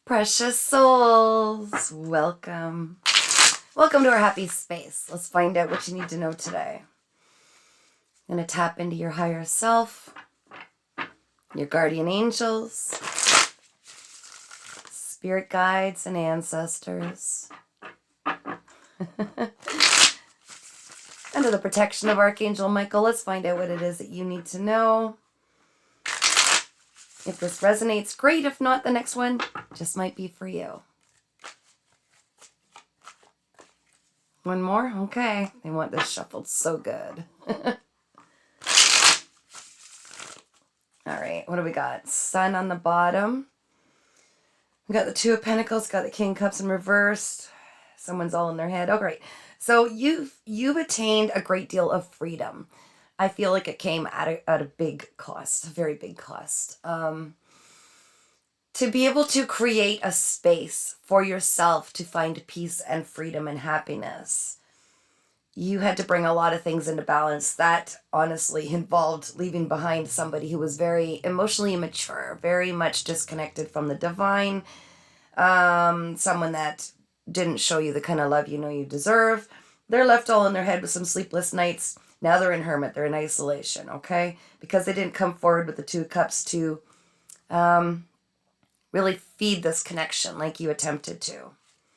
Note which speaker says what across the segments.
Speaker 1: Precious souls, welcome. Welcome to our happy space. Let's find out what you need to know today. I'm going to tap into your higher self, your guardian angels, spirit guides and ancestors. Under the protection of Archangel Michael, let's find out what it is that you need to know. If this resonates, great. If not, the next one just might be for you. One more? Okay. They want this shuffled so good. All right. What do we got? Sun on the bottom. We got the Two of Pentacles, got the King of Cups in reverse. Someone's all in their head. Oh, great. So you've attained a great deal of freedom. I feel like it came at a big cost, a very big cost. To be able to create a space for yourself to find peace and freedom and happiness, you had to bring a lot of things into balance. That honestly involved leaving behind somebody who was very emotionally immature, very much disconnected from the divine, someone that didn't show you the kind of love you know you deserve. They're left all in their head with some sleepless nights. Now they're in hermit, they're in isolation, okay? Because they didn't come forward with the Two of Cups to really feed this connection like you attempted to.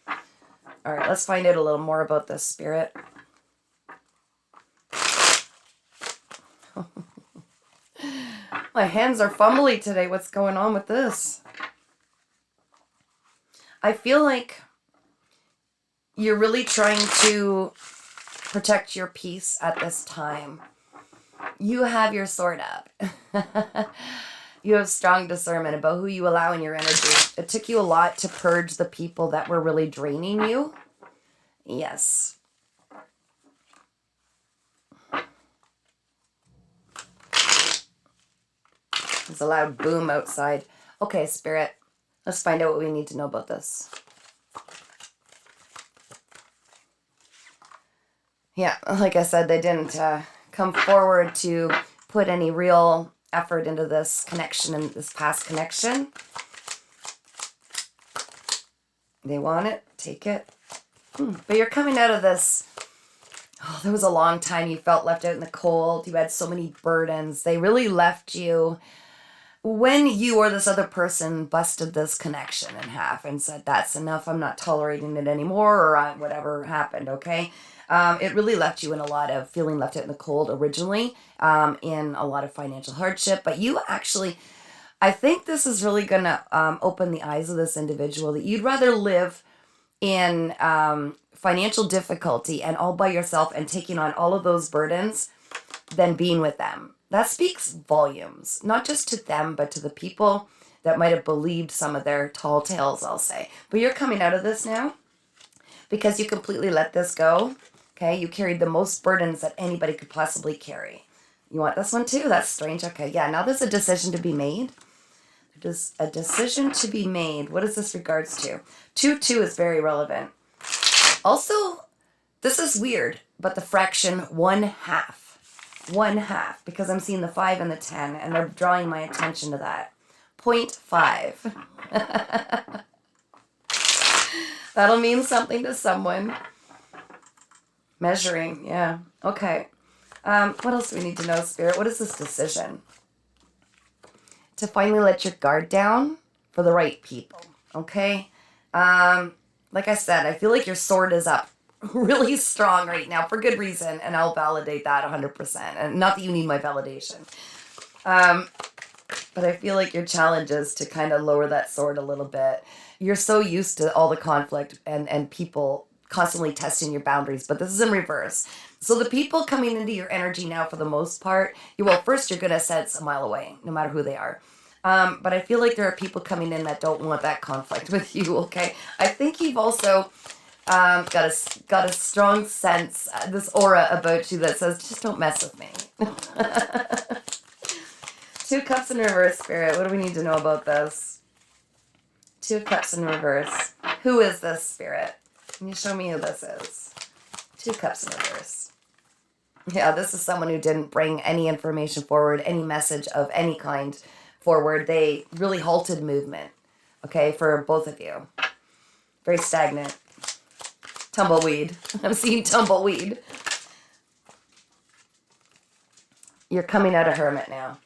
Speaker 1: All right, let's find out a little more about this, Spirit. My hands are fumbly today. What's going on with this? I feel like you're really trying to protect your peace at this time. You have your sword up. You have strong discernment about who you allow in your energy. It took you a lot to purge the people that were really draining you. Yes. There's a loud boom outside. Okay, Spirit, let's find out what we need to know about this. Yeah, like I said, they didn't come forward to put any real effort into this connection and this past connection. They want it, take it. But you're coming out of this. Oh, there was a long time you felt left out in the cold. You had so many burdens. They really left you when you or this other person busted this connection in half and said, that's enough, I'm not tolerating it anymore, or whatever happened, okay? It really left you in a lot of feeling left out in the cold originally, in a lot of financial hardship. But you actually, I think this is really going to open the eyes of this individual that you'd rather live in financial difficulty and all by yourself and taking on all of those burdens than being with them. That speaks volumes, not just to them, but to the people that might have believed some of their tall tales, I'll say. But you're coming out of this now because you completely let this go. Okay, you carried the most burdens that anybody could possibly carry. You want this one too? That's strange. Okay, yeah, now there's a decision to be made. There's a decision to be made. What is this regards to? 2-2 is very relevant. Also, this is weird, but the fraction 1/2. 1/2, because I'm seeing the 5 and the 10, and they're drawing my attention to that. 0.5. That'll mean something to someone. Measuring, yeah. Okay. What else do we need to know, Spirit? What is this decision? To finally let your guard down for the right people, okay? Like I said, I feel like your sword is up really strong right now for good reason, and I'll validate that 100%. And not that you need my validation. But I feel like your challenge is to kind of lower that sword a little bit. You're so used to all the conflict and people constantly testing your boundaries, but this is in reverse. So the people coming into your energy now, for the most part, first you're going to sense a mile away, no matter who they are. But I feel like there are people coming in that don't want that conflict with you, okay? I think you've also got a strong sense, this aura about you that says, just don't mess with me. 2 cups in reverse, Spirit. What do we need to know about this? 2 cups in reverse. Who is this, Spirit? Can you show me who this is? 2 cups in reverse. Yeah, this is someone who didn't bring any information forward, any message of any kind forward. They really halted movement. okay, for both of you. Very stagnant. Tumbleweed. I'm seeing tumbleweed. You're coming out a hermit now.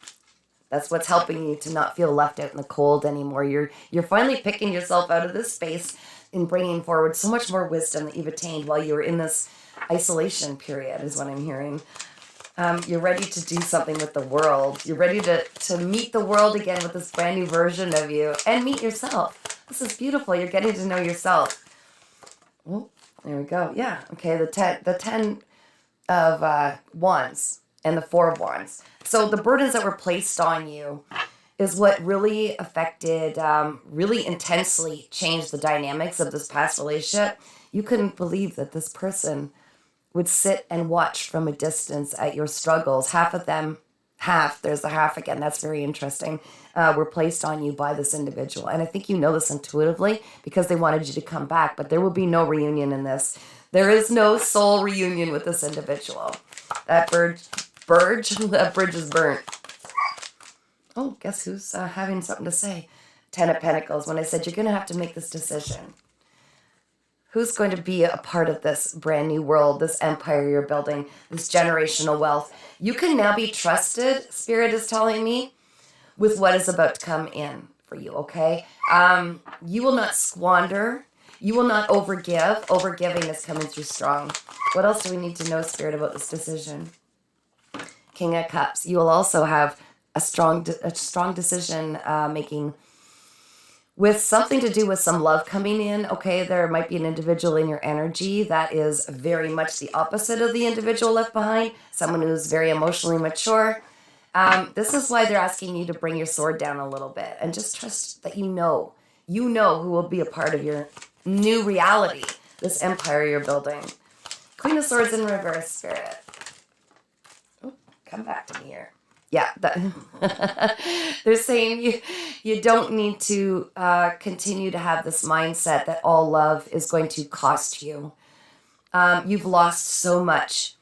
Speaker 1: That's what's helping you to not feel left out in the cold anymore. You're finally picking yourself out of this space and bringing forward so much more wisdom that you've attained while you were in this isolation period, is what I'm hearing. You're ready to do something with the world. You're ready to meet the world again with this brand new version of you and meet yourself. This is beautiful. You're getting to know yourself. Oh, there we go. Yeah. Okay. The 10 of wands and the 4 of wands. So the burdens that were placed on you is what really affected, really intensely changed the dynamics of this past relationship. You couldn't believe that this person would sit and watch from a distance at your struggles. Half of them, there's the half again, that's very interesting, were placed on you by this individual. And I think you know this intuitively because they wanted you to come back, but there will be no reunion in this. There is no soul reunion with this individual. That bridge is burnt. Oh, guess who's having something to say? 10 of Pentacles, when I said you're going to have to make this decision. Who's going to be a part of this brand new world, this empire you're building, this generational wealth? You can now be trusted, Spirit is telling me, with what is about to come in for you, okay? You will not squander. You will not overgive. Overgiving is coming through strong. What else do we need to know, Spirit, about this decision? King of Cups. You will also have a strong decision making with something to do with some love coming in. Okay, there might be an individual in your energy that is very much the opposite of the individual left behind, someone who's very emotionally mature. This is why they're asking you to bring your sword down a little bit and just trust that you know who will be a part of your new reality, this empire you're building. Queen of Swords in reverse, Spirit. Oh, come back to me here. Yeah, they're saying you don't need to continue to have this mindset that all love is going to cost you. You've lost so much.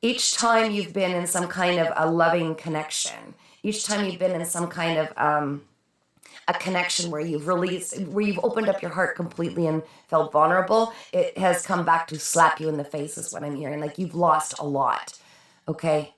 Speaker 1: Each time you've been in some kind of a loving connection, each time you've been in some kind of a connection where you've released, where you've opened up your heart completely and felt vulnerable, it has come back to slap you in the face is what I'm hearing. Like you've lost a lot, okay?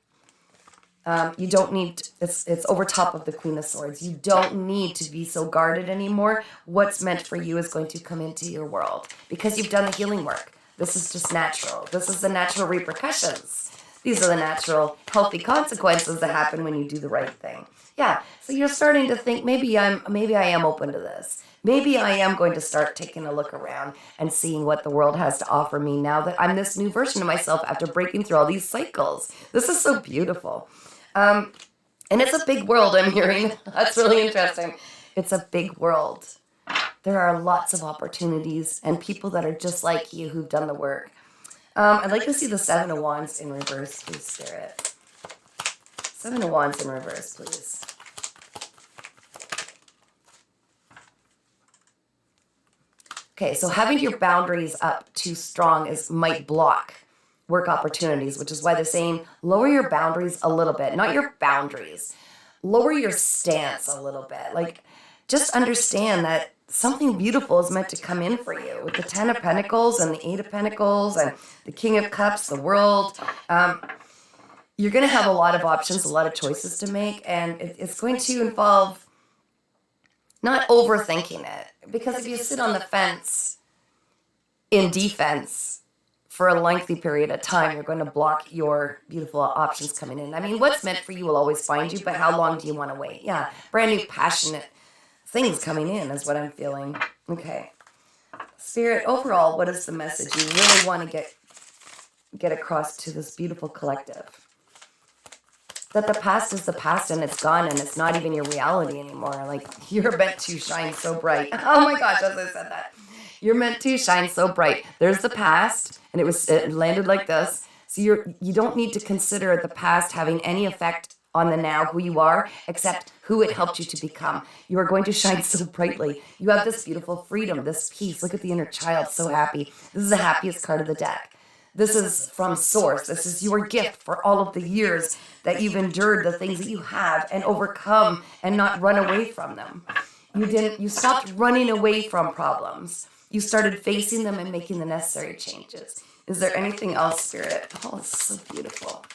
Speaker 1: You don't need, it's over top of the Queen of Swords. You don't need to be so guarded anymore. What's meant for you is going to come into your world because you've done the healing work. This is just natural. This is the natural repercussions. These are the natural, healthy consequences that happen when you do the right thing. Yeah, so you're starting to think, maybe I am open to this. Maybe I am going to start taking a look around and seeing what the world has to offer me now that I'm this new version of myself after breaking through all these cycles. This is so beautiful. And it's a big world, I'm hearing. That's really interesting. It's a big world. There are lots of opportunities and people that are just like you who've done the work. I'd like to see the 7 of Wands in reverse, please, Spirit. 7 of Wands in reverse, please. Okay, so having your boundaries up too strong might block work opportunities, which is why they're saying lower your boundaries a little bit. Not your boundaries. Lower your stance a little bit. Like, just understand that something beautiful is meant to come in for you. With the 10 of Pentacles and the 8 of Pentacles and the King of Cups, the World, you're going to have a lot of options, a lot of choices to make, and it's going to involve not overthinking it. Because if you sit on the fence in defense for a lengthy period of time, you're going to block your beautiful options coming in. I mean, what's meant for you will always find you, but how long do you want to wait? Yeah, brand new passionate things coming in is what I'm feeling. Okay. Spirit, overall, what is the message you really want to get across to this beautiful collective? That the past is the past and it's gone and it's not even your reality anymore. Like, you're meant to shine so bright. Oh my gosh, as I said that. You're meant to shine so bright. There's the past, and it landed like this. So you don't need to consider the past having any effect on the now, who you are, except who it helped you to become. You are going to shine so brightly. You have this beautiful freedom, this peace. Look at the inner child, so happy. This is the happiest card of the deck. This is from Source. This is your gift for all of the years that you've endured the things that you have and overcome and not run away from them. You stopped running away from problems. You started facing them and making the necessary changes. Is there anything else, Spirit? Oh, it's so beautiful.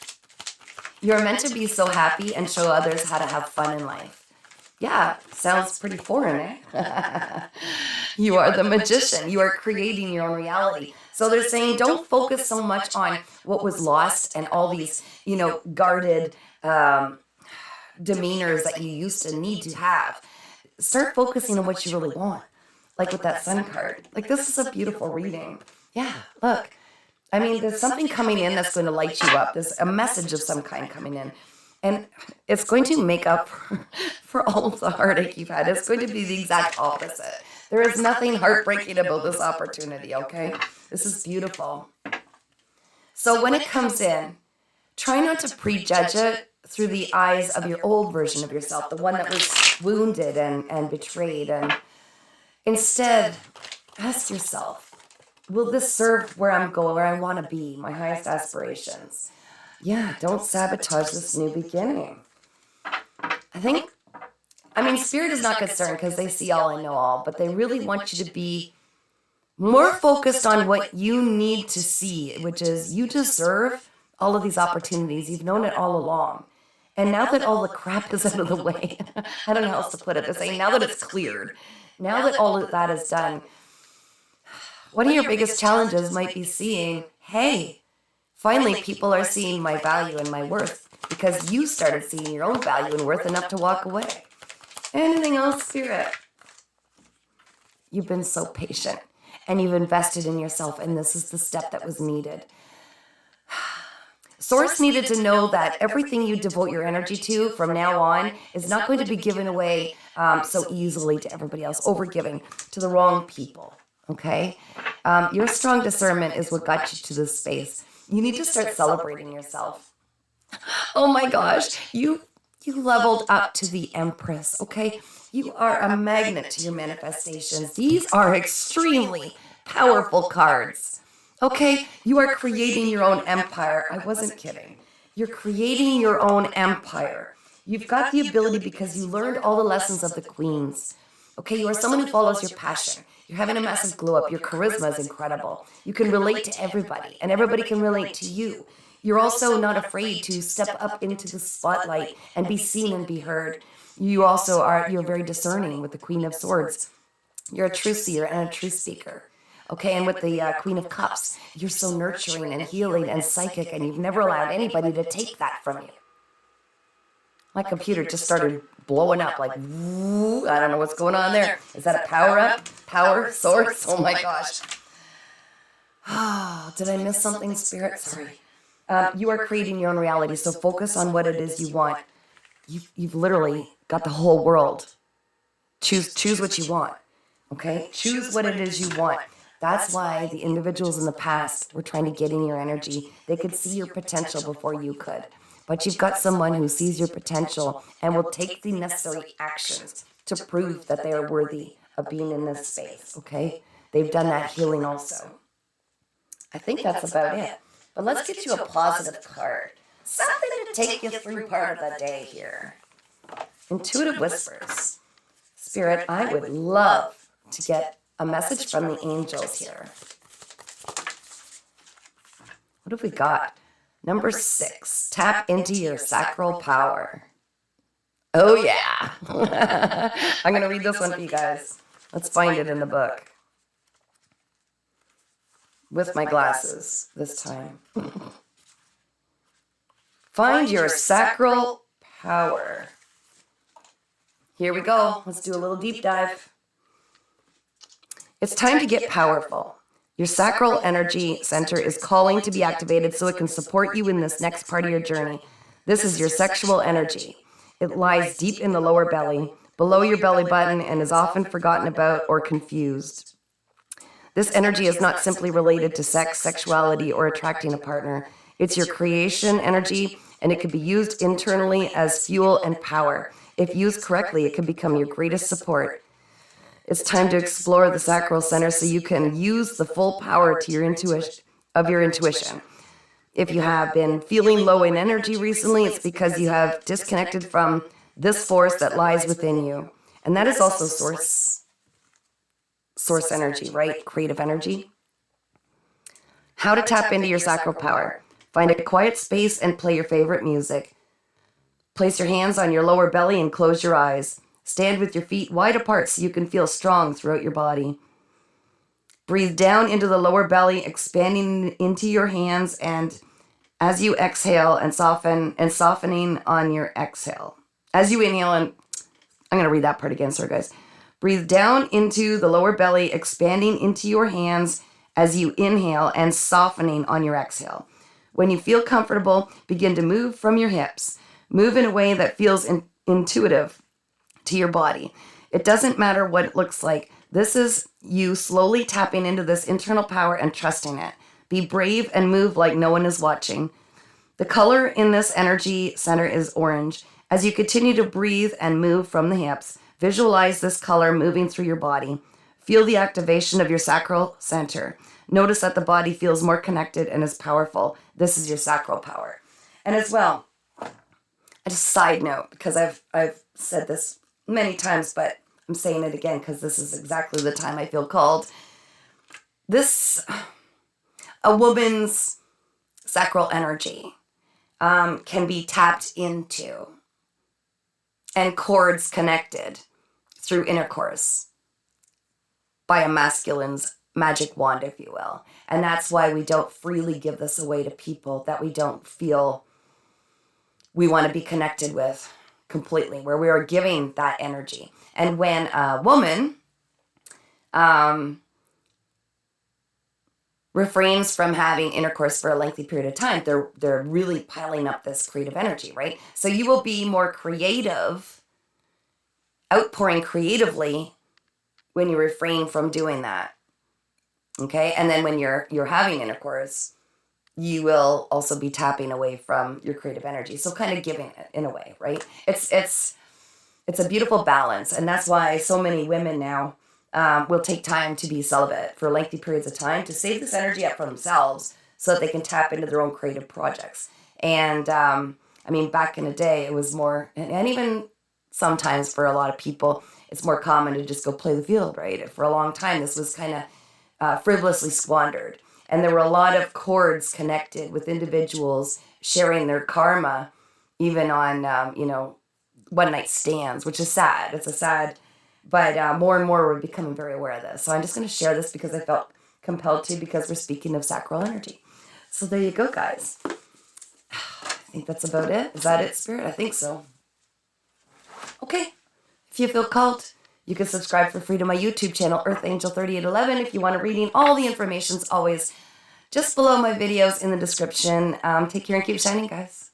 Speaker 1: You're meant to be so happy and show others how to have fun in life. Yeah, sounds pretty foreign, eh? You are the magician. You are creating your own reality. So they're saying don't focus so much on what was lost and all these, guarded demeanors that you used to need to have. Start focusing on what you really want. Like with that sun card. Like, this is a beautiful reading. Yeah, look. I mean, there's something coming in that's going to light you up. There's a message of some kind coming in. And it's going to make up for all of the heartache you've had. It's going to be the exact opposite. There is nothing heartbreaking about this opportunity, okay? This is beautiful. So when it comes in, try not to prejudge it through the eyes of your old version of yourself, the one that was wounded and betrayed. And instead, ask yourself, will this serve where I'm going, where I want to be, my highest aspirations? Yeah, don't sabotage this new beginning. Spirit is not concerned because they see all and know all, but they really want you to be more focused on what you need to see, which is you deserve all of these opportunities. You've known it all along. And now that all the crap is out of the way, I don't know how else to put it. They're saying now that it's cleared, now that all of that is done, one of your biggest challenges might be seeing, hey, finally people are seeing my value and my worth because you started seeing your own value and worth enough to walk away. Anything else, Spirit? You've been so patient and you've invested in yourself, and this is the step that was needed. Source needed to know that everything you devote your energy to from now on is not going to be given away so easily to everybody else, overgiving to the wrong people, okay? Your strong discernment is what got you to this space. You need to start celebrating yourself. Oh my gosh, you leveled up to the Empress, okay? You are a magnet to your manifestations. These are extremely powerful cards. Okay, you are creating your own empire. I wasn't kidding. You're creating your own empire. You've got the ability because you learned all the lessons of the queens. Okay, you are someone who follows your passion. You're having a massive glow up. Your charisma is incredible. You can relate to everybody, and everybody can relate to you. You're also not afraid to step up into the spotlight and be seen and be heard. You're very discerning with the Queen of Swords. You're a truth seer and a truth speaker. Okay, and with the Queen of Cups, you're so nurturing and healing and psychic, and you've never allowed anybody to take that from you. My computer just started blowing up like, woo, I don't know what's going on there. Is that a power up? Power source? Oh my gosh. Oh, did I miss something, Spirit? Sorry. You are creating your own reality, so focus on what it is you want. You've literally got the whole world. Choose what you want, okay? Choose what it is you want. That's why the individuals in the past were trying to get in your energy. They could see your potential before you could. But you've got someone who sees your potential and will take the necessary actions to prove that they are worthy of being in this space, okay? They've done that healing also. I think that's about it. But let's get you a positive card. Something to take you through part of the day here. Intuitive Whispers. Spirit, I would love to get a message from the angels here. What have we got? Number 6, tap into your sacral power. Oh yeah. I'm going to read this one for you guys. Let's find it in the book. With my glasses this time. Find your sacral power. Here we go. Let's do a little deep dive. It's time to get powerful. Your sacral energy center is calling to be activated so it can support you in this next part of your journey. This is your sexual energy. It lies deep in the lower belly, below your belly button, and is often forgotten about or confused. This energy is not simply related to sex, sexuality, or attracting a partner. It's your creation energy, and it can be used internally as fuel and power. If used correctly, it can become your greatest support. It's time to explore the sacral center so you can use the full power to your intuition. If you have been feeling low in energy recently, it's because you have disconnected from this force that lies within you. And that is also source energy, right? Creative energy. How to tap into your sacral power. Find a quiet space and play your favorite music. Place your hands on your lower belly and close your eyes. Stand with your feet wide apart so you can feel strong throughout your body. Breathe down into the lower belly, expanding into your hands, and as you exhale and softening on your exhale. As you inhale, and I'm going to read that part again, sorry guys. Breathe down into the lower belly, expanding into your hands as you inhale and softening on your exhale. When you feel comfortable, begin to move from your hips. Move in a way that feels intuitive to your body. It doesn't matter what it looks like. This is you slowly tapping into this internal power and trusting it. Be brave and move like no one is watching. The color in this energy center is orange. As you continue to breathe and move from the hips, visualize this color moving through your body. Feel the activation of your sacral center. Notice that the body feels more connected and is powerful. This is your sacral power. And as well, just a side note, because I've said this many times, but I'm saying it again because this is exactly the time I feel called. A woman's sacral energy can be tapped into and cords connected through intercourse by a masculine's magic wand, if you will. And that's why we don't freely give this away to people that we don't feel we want to be connected with completely, where we are giving that energy. And when a woman refrains from having intercourse for a lengthy period of time, they're really piling up this creative energy, right? So you will be more creative, outpouring creatively when you refrain from doing that. Okay? And then when you're having intercourse, you will also be tapping away from your creative energy. So kind of giving it in a way, right? It's a beautiful balance. And that's why so many women now will take time to be celibate for lengthy periods of time to save this energy up for themselves so that they can tap into their own creative projects. And back in the day, it was more, and even sometimes for a lot of people, it's more common to just go play the field, right? For a long time, this was kind of frivolously squandered. And there were a lot of cords connected with individuals sharing their karma, even on, one-night stands, which is sad. It's a sad, but more and more we're becoming very aware of this. So I'm just going to share this because I felt compelled to, because we're speaking of sacral energy. So there you go, guys. I think that's about it. Is that it, Spirit? I think so. Okay. If you feel called, you can subscribe for free to my YouTube channel, Earth Angel 3811. If you want to reading, all the information's always just below my videos in the description. Take care and keep shining, guys.